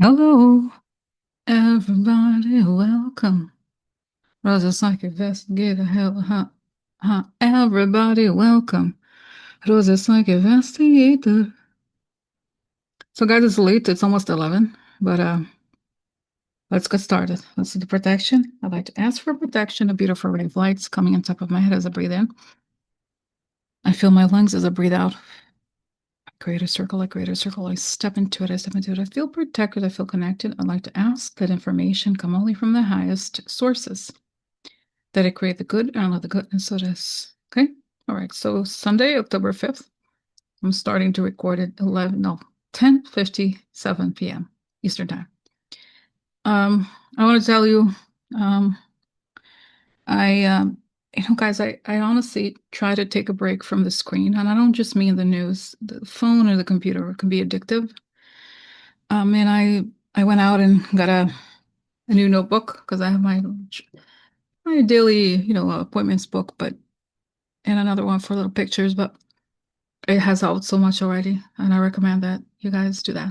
Hello, everybody, welcome. Rosa Psych Investigator, everybody, welcome. Rosa Psych Investigator. So, guys, it's late. It's almost 11, but let's get started. Let's see the protection. I'd like to ask for protection. A beautiful ray of lights coming on top of my head as I breathe in. I feel my lungs as I breathe out. Greater circle, like greater circle. I step into it. I step into it. I feel protected. I feel connected. I'd like to ask that information come only from the highest sources. That I create the good and let the goodness of this. Okay. All right. So Sunday, October 5th, I'm starting to record at 10:57 p.m. Eastern time. I want to tell you, um, guys, I honestly try to take a break from the screen, and I don't just mean the news. The phone or the computer can be addictive. And I went out and got a new notebook because I have my daily, appointments book, but and another one for little pictures, but it has helped so much already, and I recommend that you guys do that.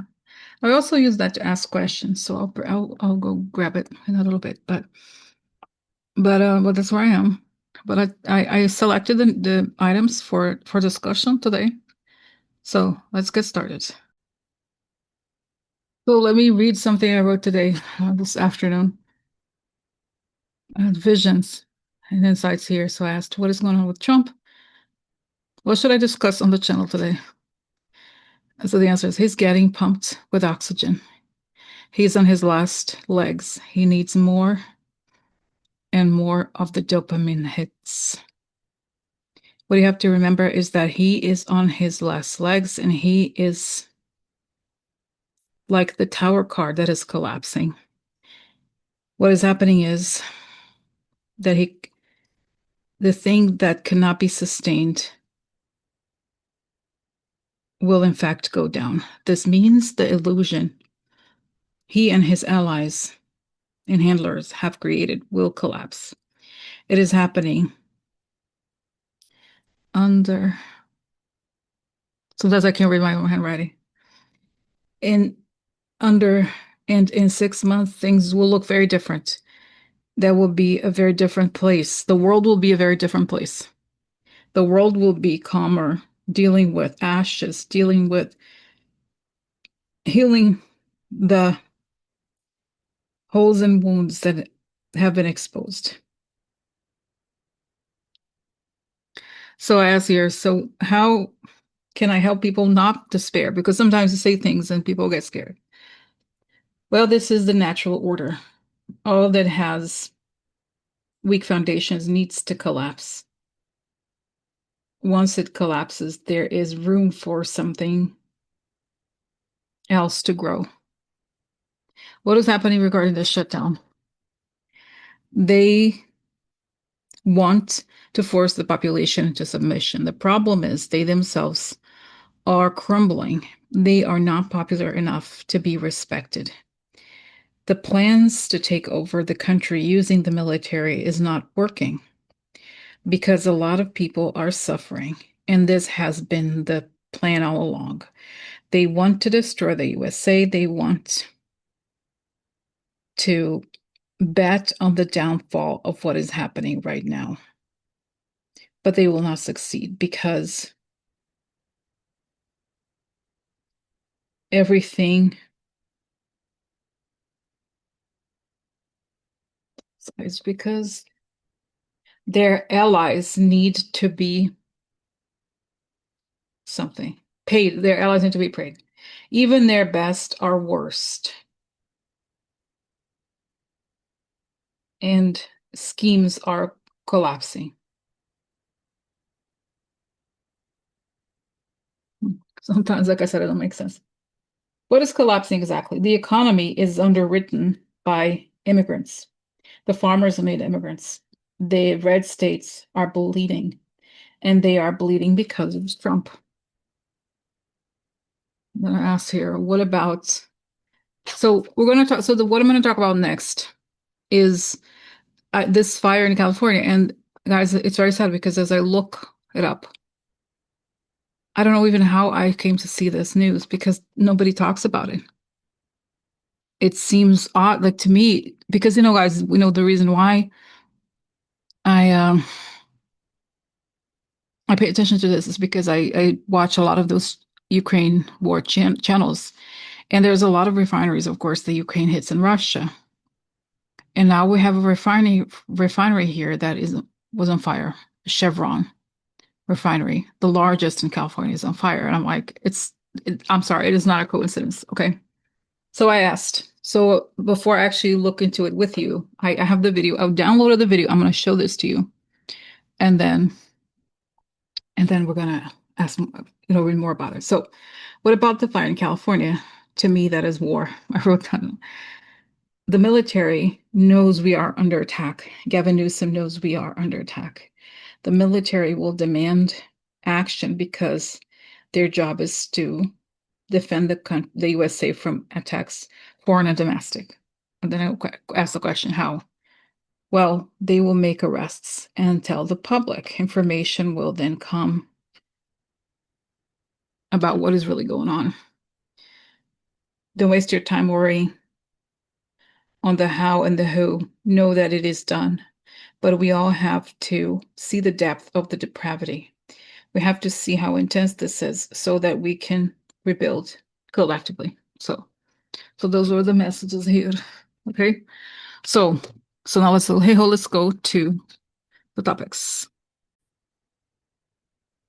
I also use that to ask questions, so I'll go grab it in a little bit, but that's where I am. But I selected the items for discussion today, so let's get started. So let me read something I wrote today, this afternoon. Visions and insights here. So I asked, what is going on with Trump? What should I discuss on the channel today? So the answer is he's getting pumped with oxygen. He's on his last legs. He needs more and more of the dopamine hits. What you have to remember is that he is on his last legs and he is like the tower car that is collapsing. What is happening is that the thing that cannot be sustained will in fact go down. This means the illusion he and his allies and handlers have created will collapse. It is happening under. Sometimes I can't read my own handwriting. In under and in 6 months, things will look very different. That will be a very different place. The world will be a very different place. The world will be calmer, dealing with ashes, dealing with healing the holes and wounds that have been exposed. So I ask here, so how can I help people not despair? Because sometimes you say things and people get scared. Well, this is the natural order. All that has weak foundations needs to collapse. Once it collapses, there is room for something else to grow. What is happening regarding the shutdown? They want to force the population into submission. The problem is they themselves are crumbling. They are not popular enough to be respected. The plans to take over the country using the military is not working because a lot of people are suffering, and this has been the plan all along. They want to destroy the USA. They want to bet on the downfall of what is happening right now. But they will not succeed because everything is because their allies need to be something paid. Their allies need to be paid. Even their best are worst. And schemes are collapsing. Sometimes, like I said, it don't make sense. What is collapsing exactly? The economy is underwritten by immigrants. The farmers made immigrants. The red states are bleeding, and they are bleeding because of Trump. I'm going to ask here, what about? So we're going to talk. So what I'm going to talk about next is this fire in California. And guys, it's very sad because as I look it up, I don't know even how I came to see this news because nobody talks about it. it seems odd, like to me, because guys, we know the reason why I I pay attention to this is because I watch a lot of those Ukraine war channels, and there's a lot of refineries, of course, the Ukraine hits in Russia, and now we have a refinery here that was on fire, Chevron refinery, the largest in California, is on fire, and I'm like, I'm sorry, it is not a coincidence, okay? So I asked. So before I actually look into it with you, I have the video. I've downloaded the video. I'm going to show this to you, and then we're going to ask read more about it. So, what about the fire in California? To me, that is war. I wrote down. The military knows we are under attack. Gavin Newsom knows we are under attack. The military will demand action because their job is to defend the USA from attacks, foreign and domestic. And then I ask the question, how? Well, they will make arrests and tell the public. Information will then come about what is really going on. Don't waste your time worrying on the how and the who. Know that it is done. But we all have to see the depth of the depravity. We have to see how intense this is so that we can rebuild collectively. So those were the messages here. Okay. So now let's go to the topics.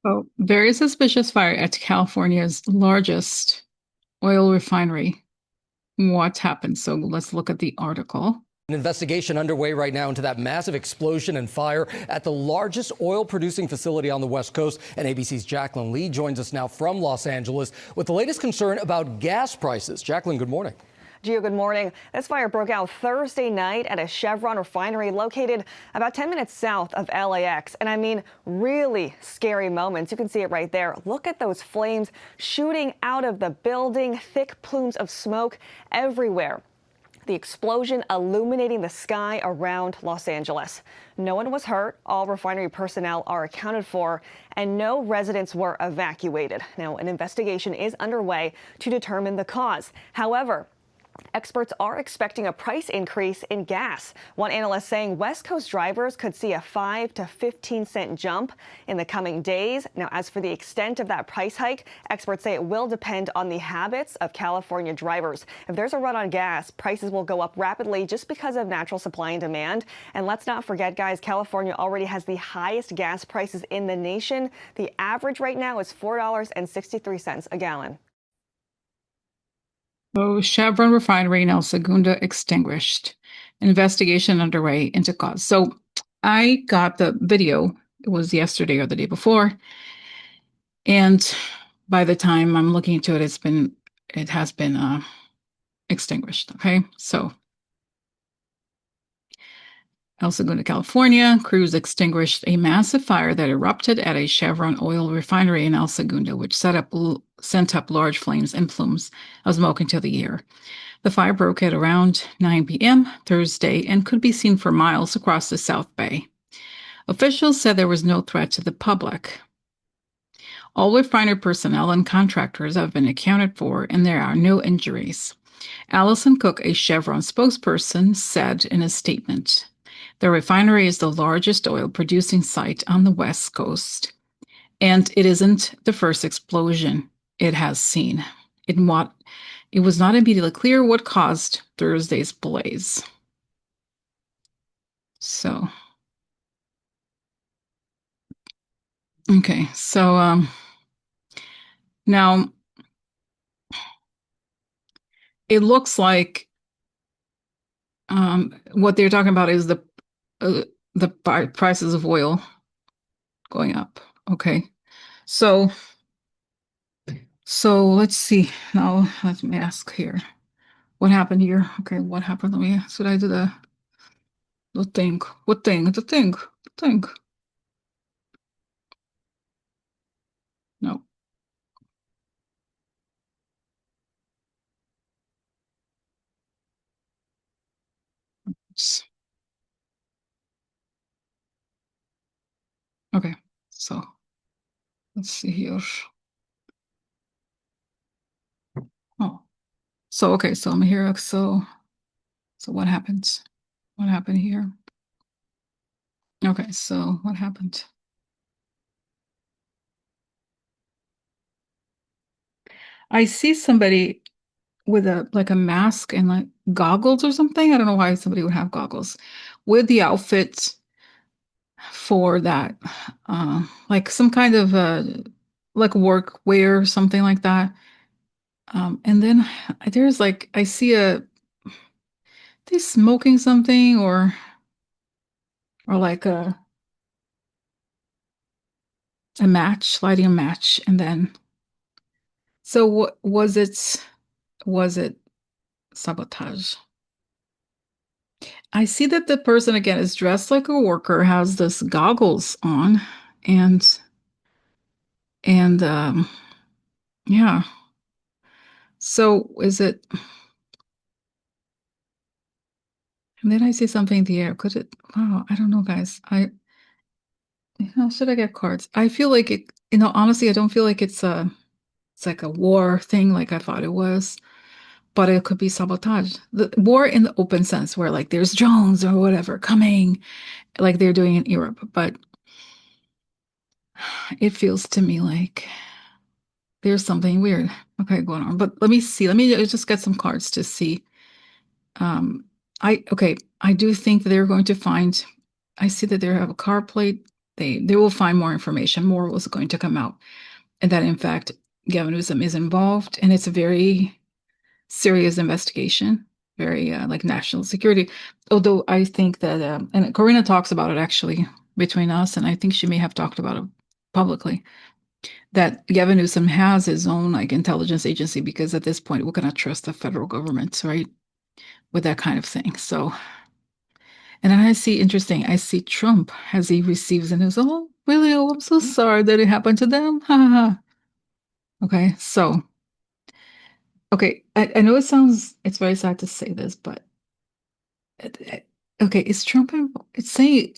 So very suspicious fire at California's largest oil refinery. What happened? So let's look at the article. An investigation underway right now into that massive explosion and fire at the largest oil-producing facility on the West Coast. And ABC's Jacqueline Lee joins us now from Los Angeles with the latest concern about gas prices. Jacqueline, good morning. Gio, good morning. This fire broke out Thursday night at a Chevron refinery located about 10 minutes south of LAX. And I mean, really scary moments. You can see it right there. Look at those flames shooting out of the building, thick plumes of smoke everywhere. The explosion illuminating the sky around Los Angeles. No one was hurt. All refinery personnel are accounted for, and no residents were evacuated. Now, an investigation is underway to determine the cause. However, experts are expecting a price increase in gas. One analyst saying West Coast drivers could see a 5 to 15 cent jump in the coming days. Now, as for the extent of that price hike, experts say it will depend on the habits of California drivers. If there's a run on gas, prices will go up rapidly just because of natural supply and demand. And let's not forget, guys, California already has the highest gas prices in the nation. The average right now is $4.63 a gallon. So Chevron refinery in El Segundo extinguished. Investigation underway into cause. So I got the video. It was yesterday or the day before. And by the time I'm looking into it, it has been extinguished. Okay. So El Segundo, California, crews extinguished a massive fire that erupted at a Chevron oil refinery in El Segundo, which sent up large flames and plumes of smoke into the air. The fire broke at around 9 p.m. Thursday and could be seen for miles across the South Bay. Officials said there was no threat to the public. All refinery personnel and contractors have been accounted for, and there are no injuries. Allison Cook, a Chevron spokesperson, said in a statement, "The refinery is the largest oil-producing site on the West Coast, and it isn't the first explosion it has seen. It was not immediately clear what caused Thursday's blaze." So, okay, so now it looks like what they're talking about is the prices of oil going up. Okay, so let's see. Now let me ask here. What happened here? Okay, what happened? Should I do the thing? What thing? The thing. The thing. No. Okay, so let's see here. Oh, So okay, so I'm here. So what happened? What happened here? Okay, so what happened? I see somebody with a like a mask and like goggles or something. I don't know why somebody would have goggles with the outfit for that. Like some kind of like work wear or something like that. And then there's like I see they smoking something or like a match, lighting a match, and then so what was it? Was it sabotage? I see that the person again is dressed like a worker, has this goggles on, and and yeah. So is it? And then I see something in the air. Could it? Wow, I don't know, guys. Should I get cards? I feel like it. Honestly, I don't feel like it's like a war thing, like I thought it was. But it could be sabotage. The war in the open sense, where like there's drones or whatever coming, like they're doing in Europe. But it feels to me like there's something weird, okay, going on. But let me see. Let me just get some cards to see. Um, I do think that they're going to find. I see that they have a car plate. They will find more information. More was going to come out, and that in fact Gavin Newsom is involved, and it's a very serious investigation, very like national security. Although I think that, and Corinna talks about it actually between us, and I think she may have talked about it publicly, that Gavin Newsom has his own like intelligence agency because at this point we cannot trust the federal government, right? With that kind of thing. So, and then I see interesting, I see Trump as he receives the news. Oh, really? Oh, I'm so sorry that it happened to them. Ha ha ha. Okay, so okay, I know it's very sad to say this, but okay, is Trump it's saying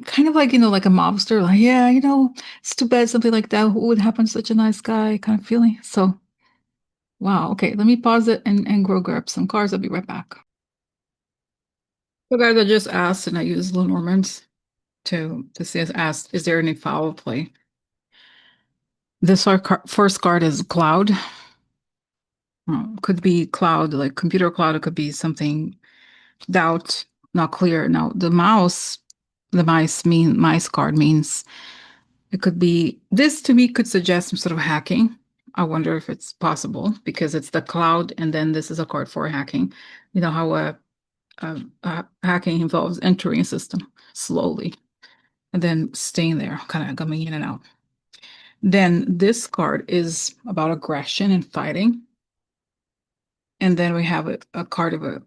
kind of like, like a mobster, like, yeah, it's too bad something like that would happen to such a nice guy kind of feeling. So, wow, okay, let me pause it and go grab some cards. I'll be right back. So, guys, I just asked, and I used Lenormand's to see, asked, is there any foul play? This our first card is cloud. Could be cloud, like computer cloud. It could be something doubt, not clear. Now, the mice card means it could be, this to me could suggest some sort of hacking. I wonder if it's possible because it's the cloud and then this is a card for hacking. You know how hacking involves entering a system slowly and then staying there, kind of coming in and out. Then this card is about aggression and fighting. And then we have a card of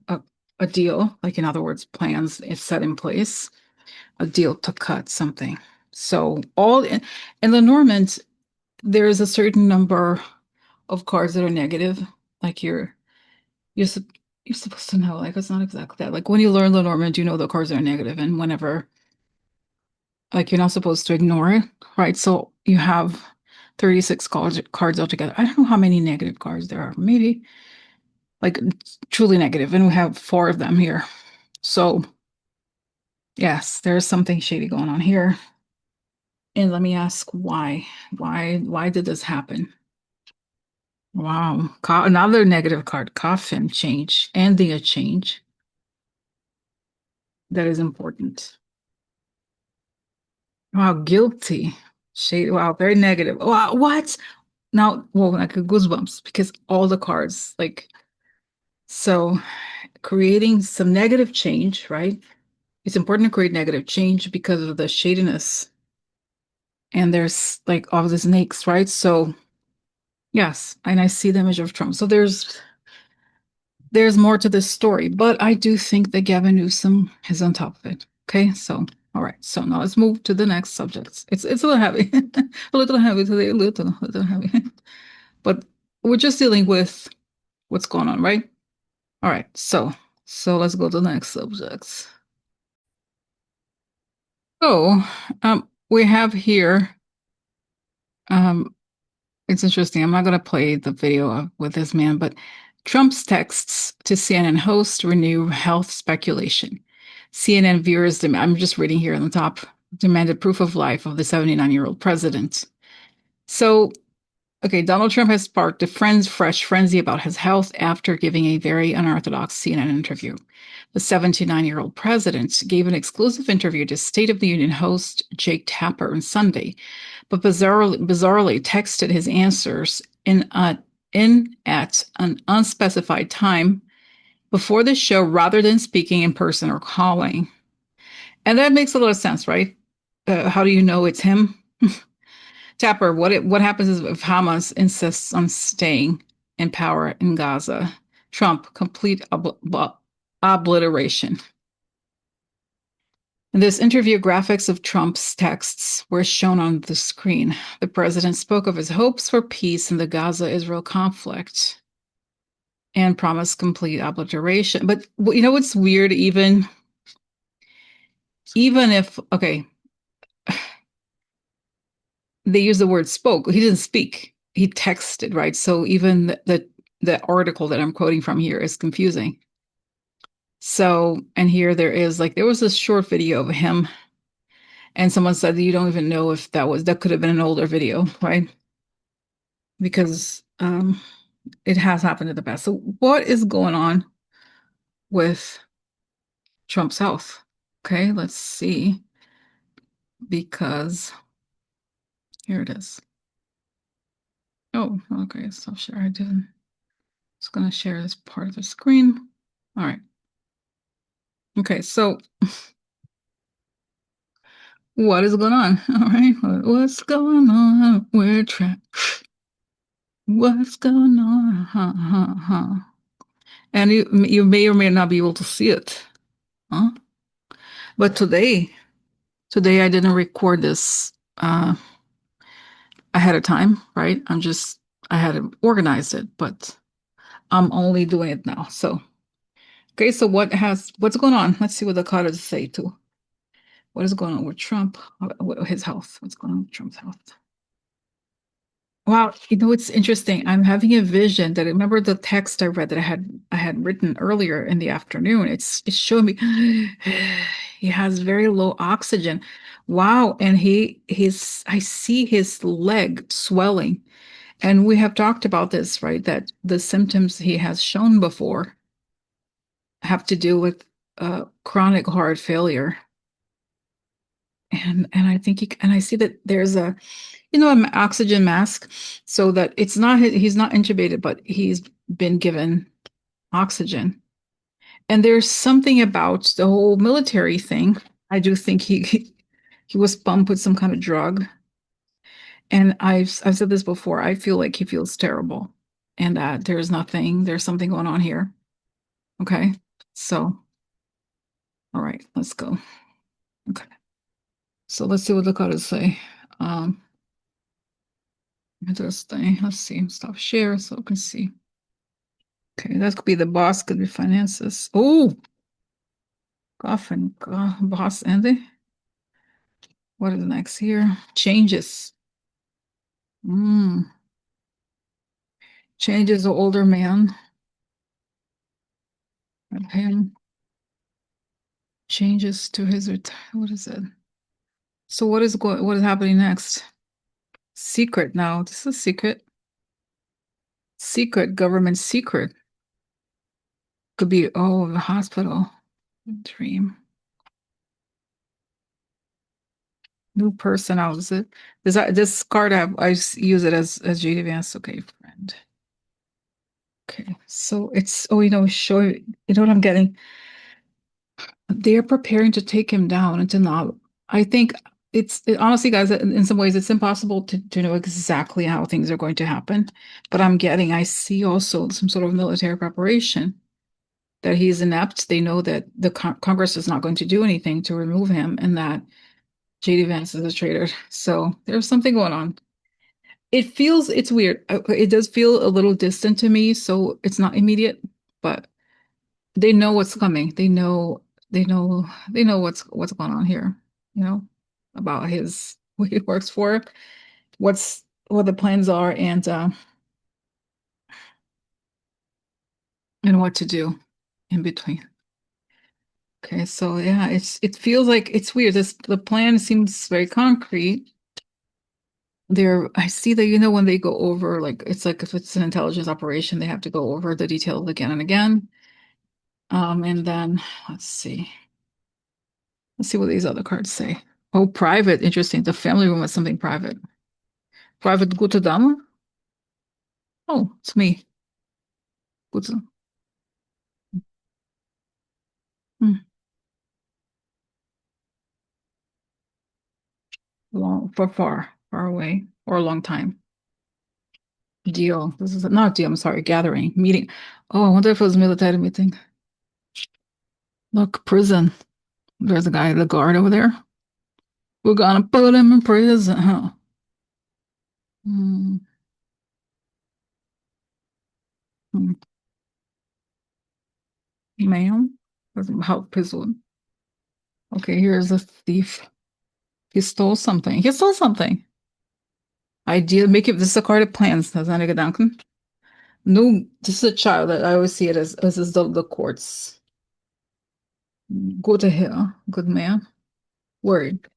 a deal, like in other words, plans is set in place, a deal to cut something. So all in the Normans, there is a certain number of cards that are negative. Like you're you're supposed to know. Like it's not exactly that. Like when you learn Lenormand, you know the cards are negative, and whenever like you're not supposed to ignore it, right? So you have 36 cards altogether. I don't know how many negative cards there are. Maybe like truly negative, and we have four of them here. So yes, there's something shady going on here. And let me ask why? Why did this happen? Wow. Another negative card, coffin change, ending a change. That is important. Wow, guilty. Shade. Wow, very negative. Wow, what? Now, well, like goosebumps because all the cards, like, so creating some negative change, right? It's important to create negative change because of the shadiness. And there's like all the snakes, right? So, yes, and I see the image of Trump. So there's more to this story, but I do think that Gavin Newsom is on top of it. Okay, so all right, so now let's move to the next subject. It's a little heavy, a little heavy today, a little heavy, but we're just dealing with what's going on, right? All right, so let's go to the next subjects. So we have here um It's interesting. I'm not going to play the video with this man, but Trump's texts to CNN host renew health speculation. CNN viewers, I'm just reading here on the top, demanded proof of life of the 79-year-old president. So, okay, Donald Trump has sparked a fresh frenzy about his health after giving a very unorthodox CNN interview. The 79-year-old president gave an exclusive interview to State of the Union host Jake Tapper on Sunday, but bizarrely texted his answers in at an unspecified time before the show rather than speaking in person or calling. And that makes a lot of sense, right? How do you know it's him? Tapper, what happens is if Hamas insists on staying in power in Gaza? Trump, complete obliteration. In this interview, graphics of Trump's texts were shown on the screen. The president spoke of his hopes for peace in the Gaza-Israel conflict and promised complete obliteration. But you know what's weird? Even if, okay, they use the word spoke. He didn't speak. He texted, right? So even the article that I'm quoting from here is confusing. So, and here there was this short video of him, and someone said that you don't even know if that could have been an older video, right? Because it has happened in the past. So what is going on with Trump's health? Okay, let's see. Because here it is. Oh, okay, so sure I didn't. Just gonna share this part of the screen. All right. Okay, so what is going on? All right, what's going on? We're trapped. What's going on? And you may or may not be able to see it. Huh? But today I didn't record this ahead of time, right? I had organized it, but I'm only doing it now. So, okay, so what's going on? Let's see what the cards say too. What is going on with Trump? His health. What's going on with Trump's health? Wow, it's interesting. I'm having a vision that remember the text I read that I had written earlier in the afternoon. It's showing me he has very low oxygen. Wow, and I see his leg swelling. And we have talked about this, right? That the symptoms he has shown before have to do with chronic heart failure. And I think and I see that there's an oxygen mask so that he's not intubated, but he's been given oxygen. And there's something about the whole military thing. I do think he was pumped with some kind of drug. And I've said this before. I feel like he feels terrible, and that there's something going on here. Okay, so all right, let's go. Okay, so let's see what the cards say. Interesting. Let's see. Stop share so we can see. Okay, that could be the boss, could be finances. Oh, coffin, boss, Andy. What is next here? Changes. Changes the older man. Him. Changes to his what is it? So what is happening next? Secret now. This is secret. Secret, government secret. Could be, the hospital. Dream. New personnel. Is it? This card I use it as JD Vance. Okay, friend. Okay, so it's show you know what I'm getting. They're preparing to take him down and to not. I think honestly, guys, in some ways, it's impossible to know exactly how things are going to happen. But I see also some sort of military preparation that he's inept. They know that the Congress is not going to do anything to remove him, and that JD Vance is a traitor. So there's something going on. It's weird. It does feel a little distant to me, so it's not immediate, but they know what's coming. They know what's going on here, about who he works for. what the plans are and what to do in between. Okay, so yeah, it feels like it's weird. The plan seems very concrete. I see that, when they go over, like, it's like if it's an intelligence operation, they have to go over the details again and again. And then let's see. Let's see what these other cards say. Oh, private. Interesting. The family room is something private. Private gute Dame? Oh, it's me. Gute. Hmm. Long, far away, or a long time. Deal. This is not deal. I'm sorry. Gathering, meeting. Oh, I wonder if it was a military meeting. Look, prison. There's a guy, the guard over there. We're gonna put him in prison, huh? Hmm. Hmm. Ma'am, doesn't help his one. Okay, here's a thief. He stole something. He stole something. Ideal. Make it. This is a card of plans. Does that gedanken? No, this is a child. I always see it as is the courts. Go to hell, good man. Word.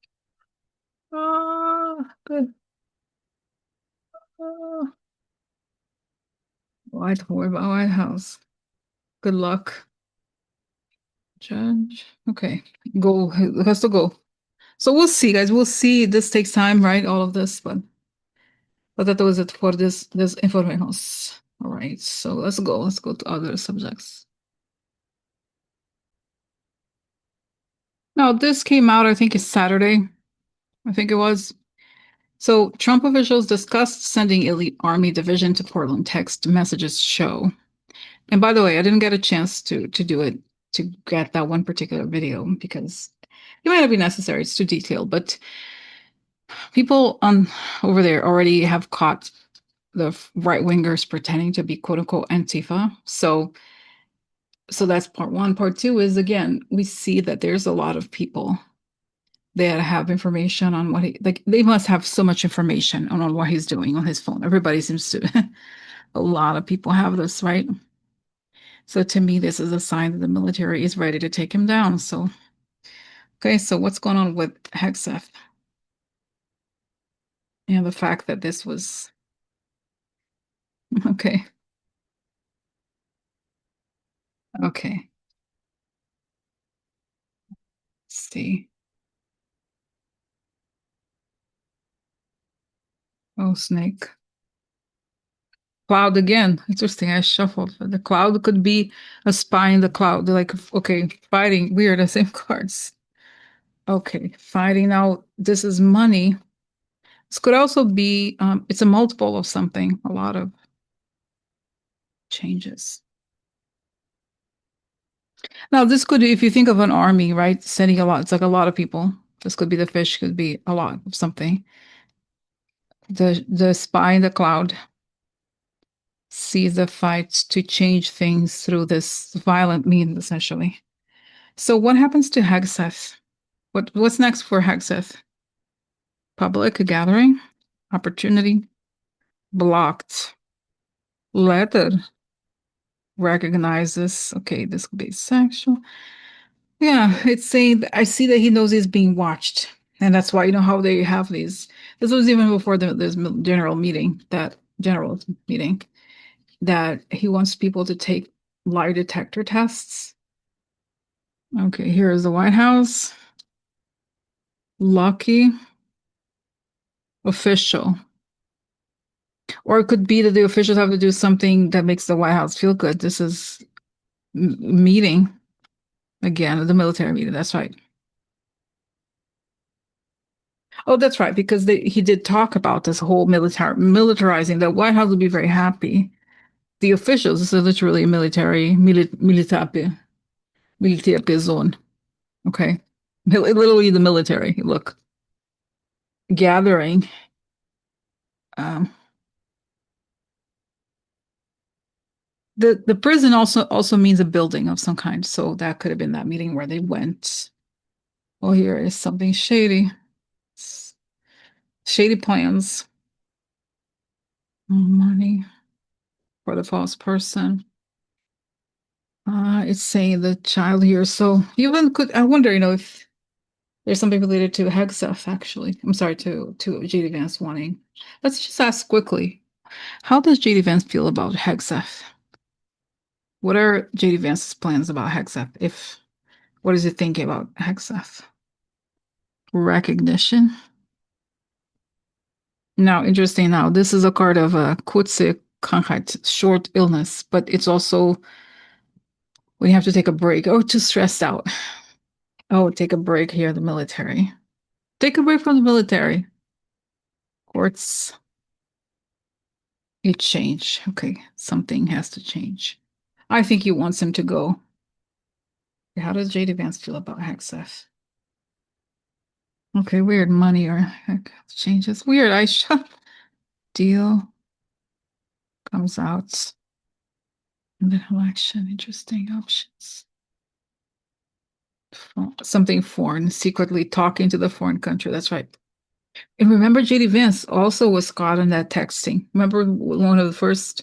Ah, good. Ah, White House. Good luck, Judge. Okay, go. It has to go. So we'll see, guys. We'll see. This takes time, right? All of this, but that was it for this information. All right. So let's go. Let's go to other subjects. Now this came out. I think it's Saturday. I think it was. So Trump officials discussed sending elite army division to Portland, text messages show. And by the way, I didn't get a chance to do it, to get that one particular video, because it might not be necessary. It's too detailed. But people on over there already have caught the right wingers pretending to be quote unquote Antifa. So that's part one. Part two is, again, we see that there's a lot of people that have information on what like they must have so much information on what he's doing on his phone. Everybody seems to, a lot of people have this, right? So to me, this is a sign that the military is ready to take him down. So, okay, so what's going on with Hegseth and the fact that this was, okay, okay, let's see. Oh, snake. Cloud again. Interesting. I shuffled. The cloud could be a spy in the cloud. They're like, okay, fighting. Weird, the same cards. Okay, fighting. Now, this is money. This could also be, it's a multiple of something, a lot of changes. Now, this could, if you think of an army, right, sending a lot, it's like a lot of people. This could be the fish, could be a lot of something. The spy in the cloud sees the fights to change things through this violent means, essentially. So what happens to Hegseth? What's next for Hegseth? Public gathering, opportunity, blocked, letter, recognizes. Okay, this could be sexual. Yeah, it's saying I see that he knows he's being watched, and that's why, how they have these. This was even before this general meeting, that he wants people to take lie detector tests. Okay, here is the White House. Lucky official. Or it could be that the officials have to do something that makes the White House feel good. This is meeting again, the military meeting. That's right. Oh, that's right, because he did talk about this whole militarizing. The White House would be very happy. The officials, this is literally a military zone. Okay, literally the military. Look, gathering. Um, the prison also means a building of some kind, so that could have been that meeting where they went. Oh, here is something shady. Shady plans. Money for the false person. It's saying the child here. So even could I wonder, if there's something related to Hegseth, actually. I'm sorry, to JD Vance wanting. Let's just ask quickly. How does JD Vance feel about Hegseth? What are JD Vance's plans about Hegseth? What is he thinking about Hegseth? Recognition. Now, interesting. Now, this is a card of kurze Krankheit, short illness, but it's also when you have to take a break or too stressed out. Oh, take a break here, the military. Take a break from the military. Courts, it change. Okay, something has to change. I think he wants him to go. How does JD Vance feel about Hegseth? Okay, weird. Money or changes. Weird. I shot deal comes out. And then election. Interesting options. Something foreign, secretly talking to the foreign country. That's right. And remember, JD Vance also was caught in that texting. Remember one of the first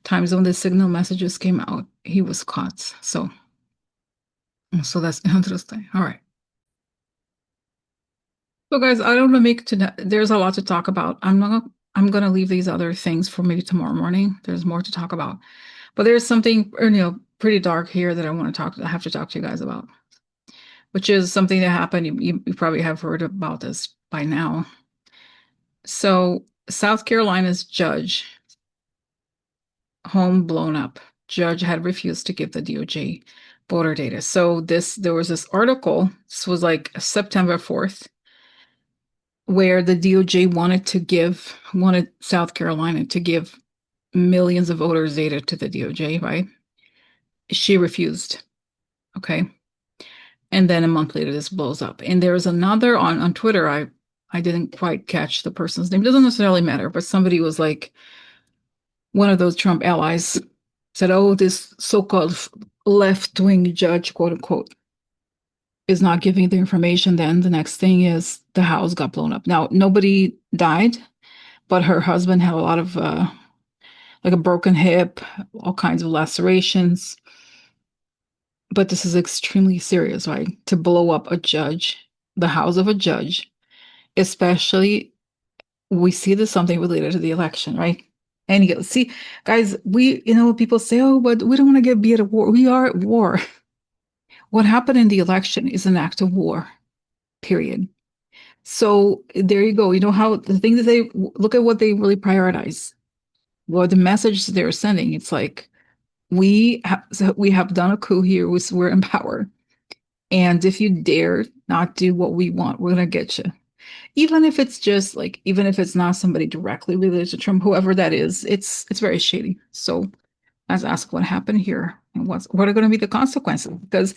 times when the signal messages came out, he was caught. So that's interesting. All right. So guys, I don't want to make tonight. There's a lot to talk about. I'm gonna leave these other things for maybe tomorrow morning. There's more to talk about. But there's something, pretty dark here that I have to talk to you guys about, which is something that happened. You probably have heard about this by now. So South Carolina's judge, home blown up. Judge had refused to give the DOJ voter data. So there was this article, this was like September 4th, where the DOJ wanted South Carolina to give millions of voters data to the DOJ, right? She refused. Okay. And then a month later, this blows up. And there's another on Twitter. I didn't quite catch the person's name. It doesn't necessarily matter, but somebody was like, one of those Trump allies said, "Oh, this so-called left-wing judge, quote unquote, is not giving the information." Then the next thing is the house got blown up. Now, nobody died, but her husband had a lot of like a broken hip, all kinds of lacerations. But this is extremely serious, right? To blow up a judge, the house of a judge, especially we see this something related to the election, right? And you see, guys, people say, "Oh, but we don't want to be at a war." We are at war. What happened in the election is an act of war, period. So there you go. You know how the things that they look at what they really prioritize. Well, the message they're sending, it's like we have done a coup here. We're in power, and if you dare not do what we want, we're gonna get you. Even if it's not somebody directly related to Trump, whoever that is, it's very shady. So let's ask what happened here and what are going to be the consequences. Because,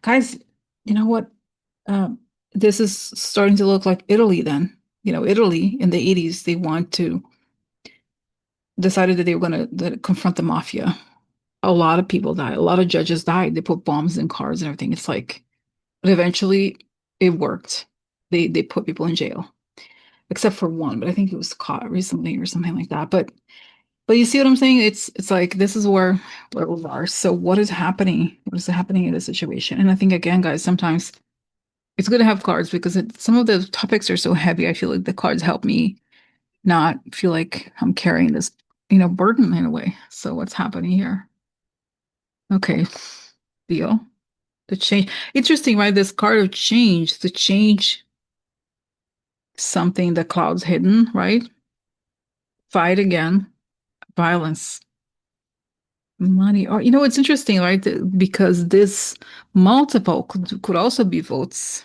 guys, you know what? Um, this is starting to look like Italy. Then Italy in the 80s, they decided that they were going to confront the mafia. A lot of people died. A lot of judges died. They put bombs in cars and everything. It's like, but eventually, it worked. They put people in jail except for one, but I think he was caught recently or something like that. But you see what I'm saying? It's like this is where we are. So what is happening? What is happening in this situation? And I think again, guys, sometimes it's good to have cards because some of the topics are so heavy. I feel like the cards help me not feel like I'm carrying this, burden in a way. So what's happening here? Okay, deal. The change. Interesting, right? This card of change, the change something the clouds hidden, right? Fight again, violence, money. Or it's interesting, right? Because this multiple could also be votes.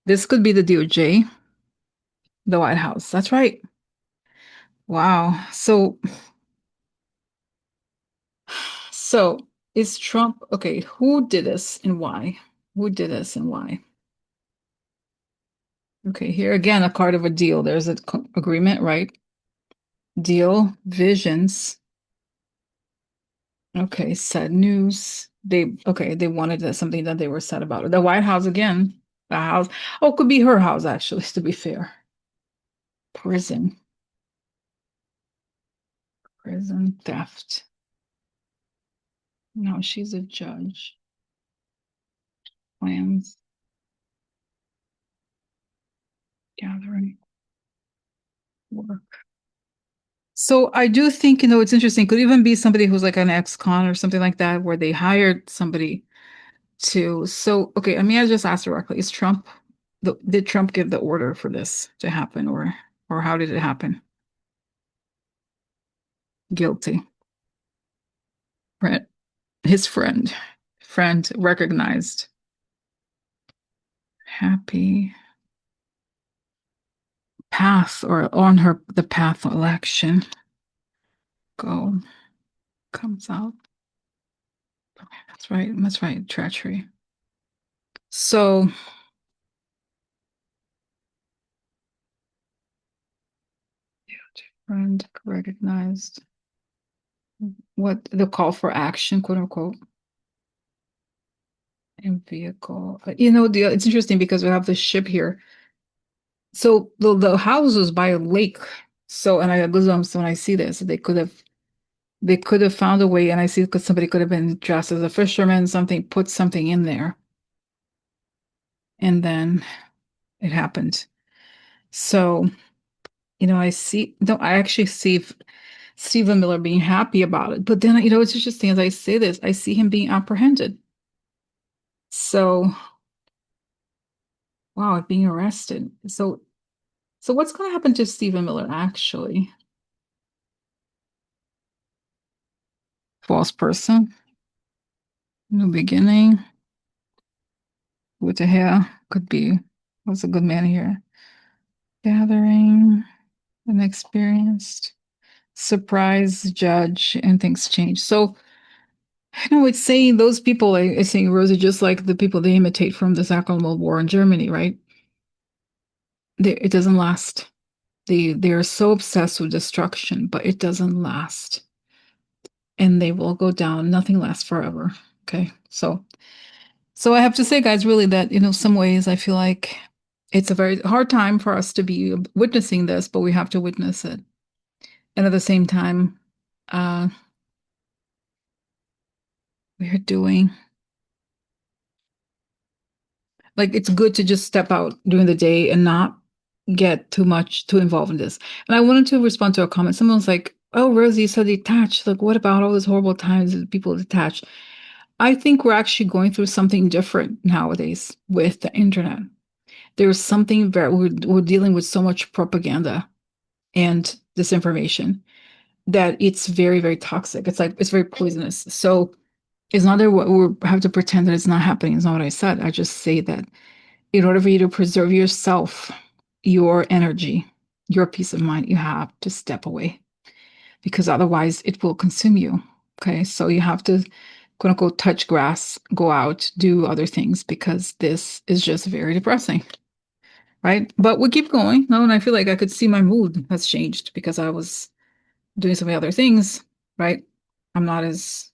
This could be the DOJ, the White House. That's right. Wow. So is Trump okay? Who did this and why? Who did this and why? Okay, here again, a card of a deal. There's an agreement, right? Deal, visions. Okay, sad news. They wanted something that they were sad about. The White House again. The house. Oh, it could be her house, actually, to be fair. Prison. Prison theft. No, she's a judge. Plans. Gathering. Work. So I do think, it's interesting. Could even be somebody who's like an ex-con or something like that, where they hired somebody to. So, okay, I mean, I just asked directly, did Trump give the order for this to happen, or how did it happen? Guilty. Right. His friend recognized. Happy path, or on the path of election. Go. Comes out. That's right. That's right. Treachery. So friend recognized what the call for action, quote unquote, in vehicle. It's interesting because we have the ship here. So the house was by a lake. So, and I goosebumps when I see this. They could have found a way, and I see because somebody could have been dressed as a fisherman, put something in there, and then it happened. So, I actually see Stephen Miller being happy about it. But then, it's interesting as I say this, I see him being apprehended. So, wow, being arrested. So what's going to happen to Stephen Miller actually? False person. New beginning. With the hair. Could be. Was a good man here. Gathering. Inexperienced. Surprise judge, and things change. So, it's saying those people, it's saying, Rosie, just like the people they imitate from the Second World War in Germany, right? It doesn't last. They're so obsessed with destruction, but it doesn't last. And they will go down. Nothing lasts forever. Okay. So I have to say, guys, really that, some ways I feel like it's a very hard time for us to be witnessing this, but we have to witness it. And at the same time, we're doing like it's good to just step out during the day and not get too involved in this. And I wanted to respond to a comment. Someone was like, "Oh, Rosie, so detached. Like, what about all those horrible times that people detach?" I think we're actually going through something different nowadays with the internet. There's something we're dealing with so much propaganda and disinformation that it's very, very toxic. It's very poisonous. So it's not that we have to pretend that it's not happening. It's not what I said. I just say that in order for you to preserve yourself, your energy, your peace of mind, you have to step away because otherwise it will consume you. Okay. So you have to, quote unquote, touch grass, go out, do other things because this is just very depressing. Right. But we keep going. No, and I feel like I could see my mood has changed because I was doing some other things. Right. I'm not as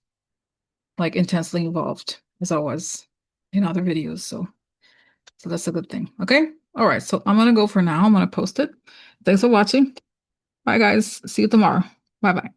like intensely involved as I was in other videos. So that's a good thing. Okay. All right. So I'm going to go for now. I'm going to post it. Thanks for watching. Bye, guys. See you tomorrow. Bye bye.